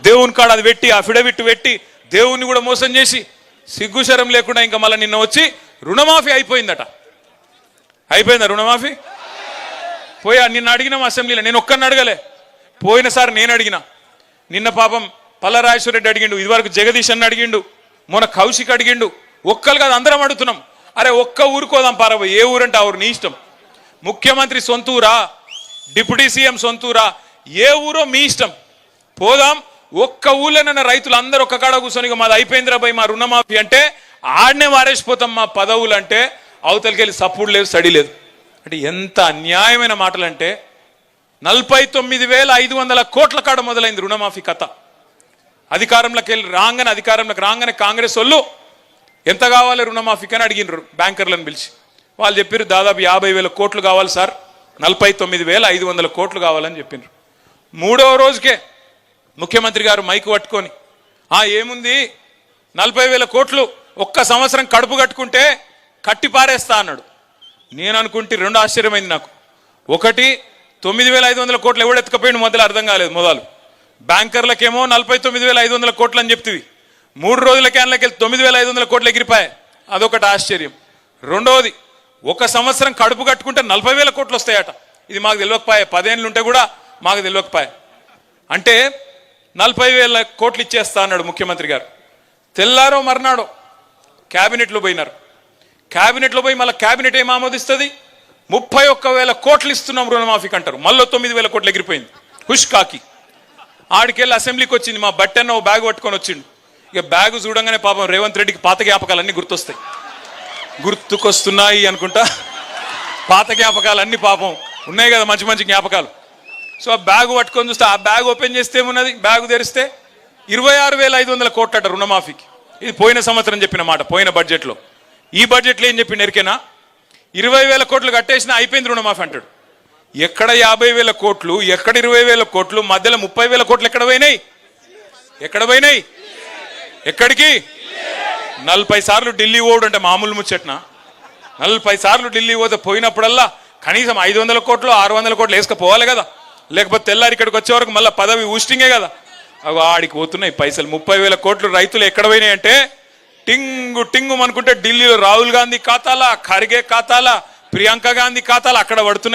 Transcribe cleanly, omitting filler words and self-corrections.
దేవుని కాడ అది పెట్టి అఫిడవిట్ పెట్టి దేవుని కూడా మోసం చేసి సిగ్గుశరం లేకుండా ఇంకా మళ్ళీ నిన్న వచ్చి రుణమాఫీ అయిపోయిందట. అయిపోయిందా రుణమాఫీ? పోయా నిన్న అడిగినాం అసెంబ్లీలో, నేను ఒక్కరిని అడగలే. పోయినసారి నేను అడిగిన, నిన్న పాపం పల్లరాజేశ్వర రెడ్డి అడిగిండు, ఇదివరకు జగదీష్ అన్న అడిగిండు, మొన్న కౌశిక్ అడిగిండు. ఒక్కరు కాదు అందరం అడుగుతున్నాం. అరే ఒక్క ఊరుకోదాం పారబో, ఏ ఊరంటే ఆ ఊరు నీ ఇష్టం. ముఖ్యమంత్రి సొంతూరా, డిప్యూటీ సీఎం సొంతూరా, ఏ ఊరో మీ ఇష్టం. పోదాం. ఒక్క ఊళ్ళోనన్న రైతులు అందరూ ఒక్క కాడ కూర్చొని మాది అయిపోయిందిరా భయ్ మా రుణమాఫీ అంటే ఆడనే వారేసిపోతాం మా పదవులు అంటే అవతలికెళ్ళి సపోర్ట్ లేదు, సడి లేదు. అంటే ఎంత అన్యాయమైన మాటలు అంటే 49,500 కోట్ల కాడ మొదలైంది రుణమాఫీ కథ. అధికారంలోకి రాగానే కాంగ్రెస్ వాళ్ళు ఎంత కావాలి రుణమాఫీకి అని అడిగినారు బ్యాంకర్లను పిలిచి. వాళ్ళు చెప్పారు దాదాపు 50,000 కోట్లు కావాలి సార్, 49,500 కోట్లు కావాలని చెప్పినారు. మూడవ రోజుకే ముఖ్యమంత్రి గారు మైకు పట్టుకొని ఏముంది 40,000 కోట్లు ఒక్క సంవత్సరం కడుపు కట్టుకుంటే కట్టి పారేస్తా అన్నాడు. నేను అనుకుంటే రెండు ఆశ్చర్యమైంది నాకు. ఒకటి 9,500 కోట్లు ఎవడెత్తుకపోయింది మొదలు అర్థం కాలేదు. మొదలు బ్యాంకర్లకేమో 49,500 కోట్లు అని చెప్తివి, 3 రోజుల క్యాన్లకి 9,500 కోట్లు ఎగిరిపాయి, అదొకటి ఆశ్చర్యం. రెండవది ఒక సంవత్సరం కడుపు కట్టుకుంటే 40,000 కోట్లు వస్తాయట. ఇది మాకు తెలియకపోయా, 10 ఏళ్ళు ఉంటే కూడా మాకు తెలియకపోయా. అంటే 40,000 కోట్లు ఇచ్చేస్తా అన్నాడు ముఖ్యమంత్రి గారు. తెల్లారో మర్నాడో క్యాబినెట్లో పోయినారు. క్యాబినెట్లో పోయి మళ్ళీ క్యాబినెట్ ఏం ఆమోదిస్తుంది? 31,000 కోట్లు ఇస్తున్నాం రుణమాఫీకి అంటారు. మళ్ళీ 9,000 కోట్లు ఎగిరిపోయింది హుష్ కాకి. ఆడికెళ్ళి అసెంబ్లీకి వచ్చింది మా బట్టన్న బ్యాగ్ పట్టుకొని వచ్చిండు. ఇక బ్యాగ్ చూడంగానే పాపం రేవంత్ రెడ్డికి పాత జ్ఞాపకాలన్నీ గుర్తుకొస్తున్నాయి అనుకుంటా. పాత జ్ఞాపకాలన్నీ పాపం ఉన్నాయి కదా, మంచి మంచి జ్ఞాపకాలు. సో ఆ బ్యాగ్ పట్టుకొని చూస్తే ఆ బ్యాగ్ ఓపెన్ చేస్తే ఏమున్నది, బ్యాగ్ తెరిస్తే 26,500 కోట్లు అట రుణమాఫీకి. ఇది పోయిన సంవత్సరం చెప్పిన మాట, పోయిన బడ్జెట్లో. ఈ బడ్జెట్లో ఏం చెప్పిన ఎరికేనా? 20,000 కోట్లు కట్టేసినా అయిపోయింది రుణమాఫీ అంటాడు. ఎక్కడ 50,000 కోట్లు, ఎక్కడ 20,000 కోట్లు, మధ్యలో 30,000 కోట్లు ఎక్కడ పోయినాయి? ఎక్కడికి? 40 సార్లు ఢిల్లీ ఓడు అంటే మామూలు ముచ్చట్న. 40 సార్లు ఢిల్లీ పోతే పోయినప్పుడల్లా కనీసం 500 కోట్లు 600 కోట్లు వేసుకపోవాలి కదా, లేకపోతే తెల్లారి ఇక్కడికి వచ్చే వరకు మళ్ళీ పదవి ఊస్టింగే కదా. అవి ఆడికి పోతున్నాయి పైసలు. 30,000 కోట్లు రైతులు ఎక్కడ పోయినాయి అంటే టింగు అనుకుంటే ఢిల్లీలో రాహుల్ గాంధీ ఖాతాలా, ఖర్గే ఖాతాలా, ప్రియాంక గాంధీ ఖాతాలా అక్కడ పడుతున్నాయి.